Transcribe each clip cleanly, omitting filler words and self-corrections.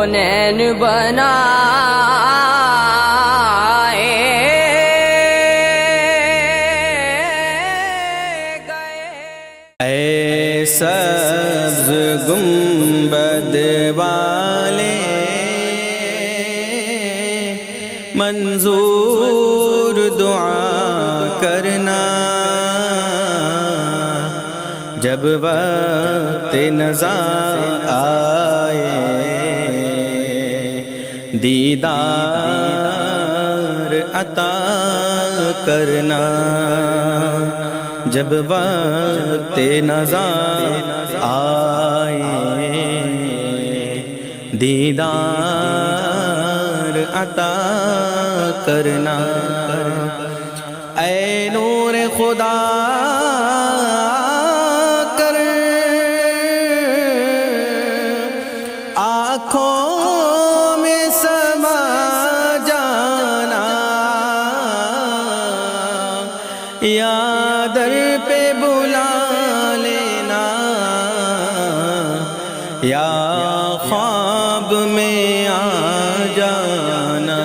کونین بنائے گئے۔ اے سبز گنبد والے منظور دعا کرنا، جب وقت نزاع آئے دیدار عطا کرنا، جب وقت نزاع آئے دیدار عطا کرنا۔ اے نور خدا کر آنکھوں میں سما جانا، یا در پہ بلا لینا، یا خواب میں آ جانا۔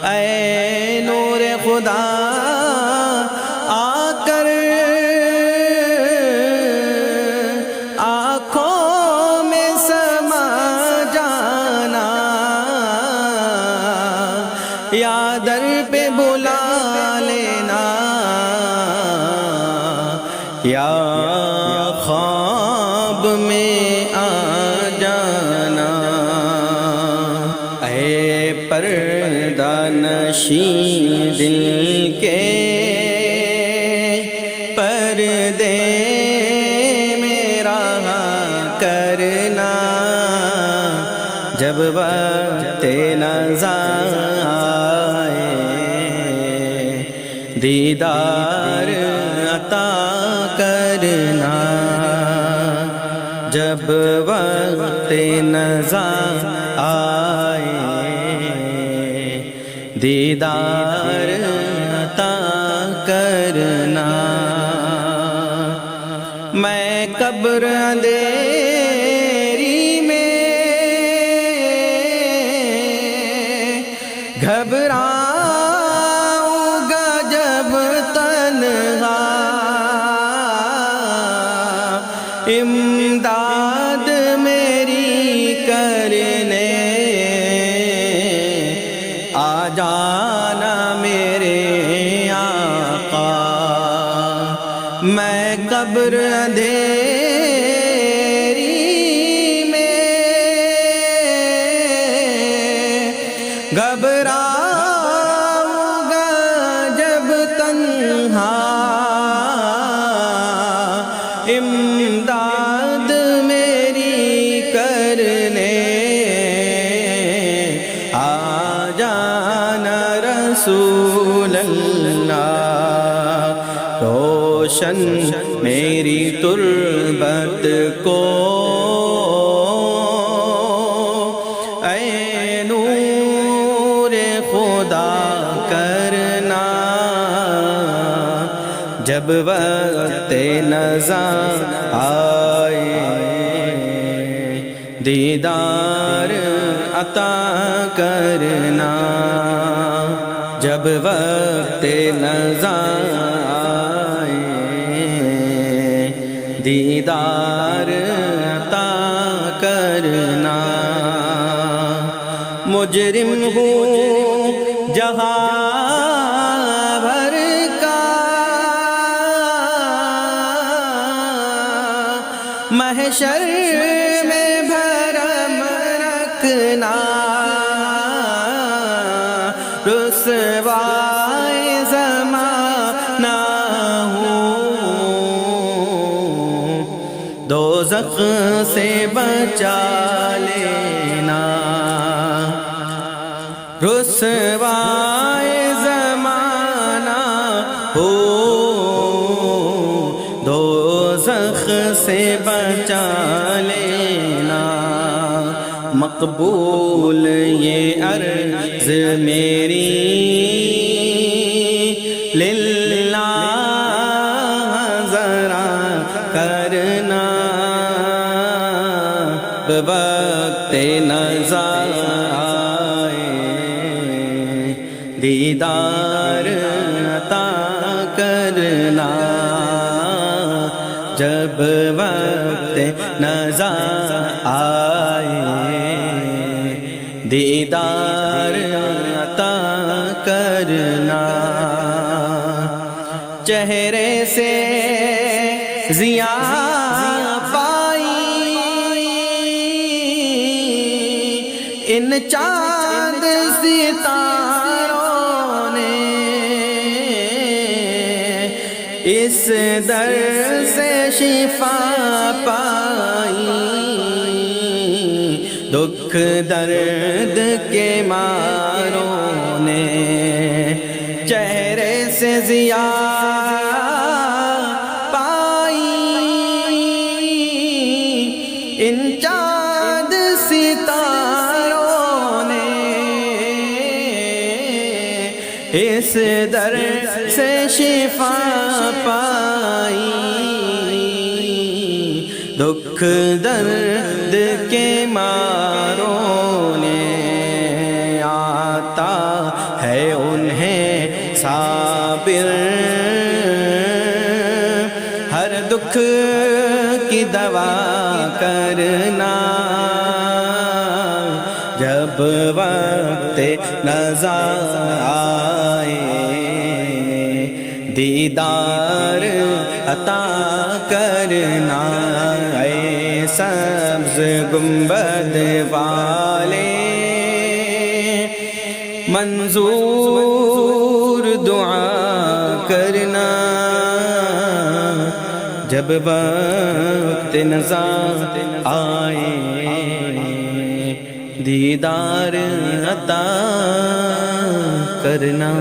اے نور خدا آ کر آنکھوں میں سما جانا، یا در پہ بلا لینا، یا خواب میں آ جانا۔ اے پردہ نشین دل کے پردے میرا کرنا، جب وقت نزاع آئے دیدار عطا کرنا، جب وقت نزاع آئے دیدار عطا کرنا۔ میں قبر اندھیری میں گھبراؤں گا جب تنہا، امداد میری کرنے آ جانا میرے آقا۔ میں قبر اندھیری میں گھبراؤں گا جب تنہا، امداد میری کرنے آ جانا رسول اللہ۔ روشن میری تربت کو اے نور خدا کرنا، جب وقت نزاع آئے دیدار عطا کرنا، جب وقت نزاع آئے دیدار عطا کرنا۔ مجرم ہوں جہاں بھر کا، محشر میں بھرم رکھنا، رسوائے زمانہ ہوں، دوزخ سے بچا لینا، رسوائے زمانہ ہو، دوزخ سے بچا لینا۔ مقبول یہ عرض میری للہ ذرا کرنا، وقت نظر آئے دیدار عطا کرنا جب وقت نظر آئے دیدار عطا کرنا چہرے سے ضیا پائی ان چاند ستاروں نے اس در سے شفا پائی دکھ درد کے ماروں نے چہرے سے ضیا ان چاند ستاروں نے اس در سے شفا پائی دکھ درد کے ماروں نے آتا ہے انہیں صابر ہر دکھ کی دوا کرنا جب وقت نظر آئے دیدار عطا کرنا اے سبز گنبد والے منظور دعا کرنا جب وقت نظر آئے دیدار عطا کرنا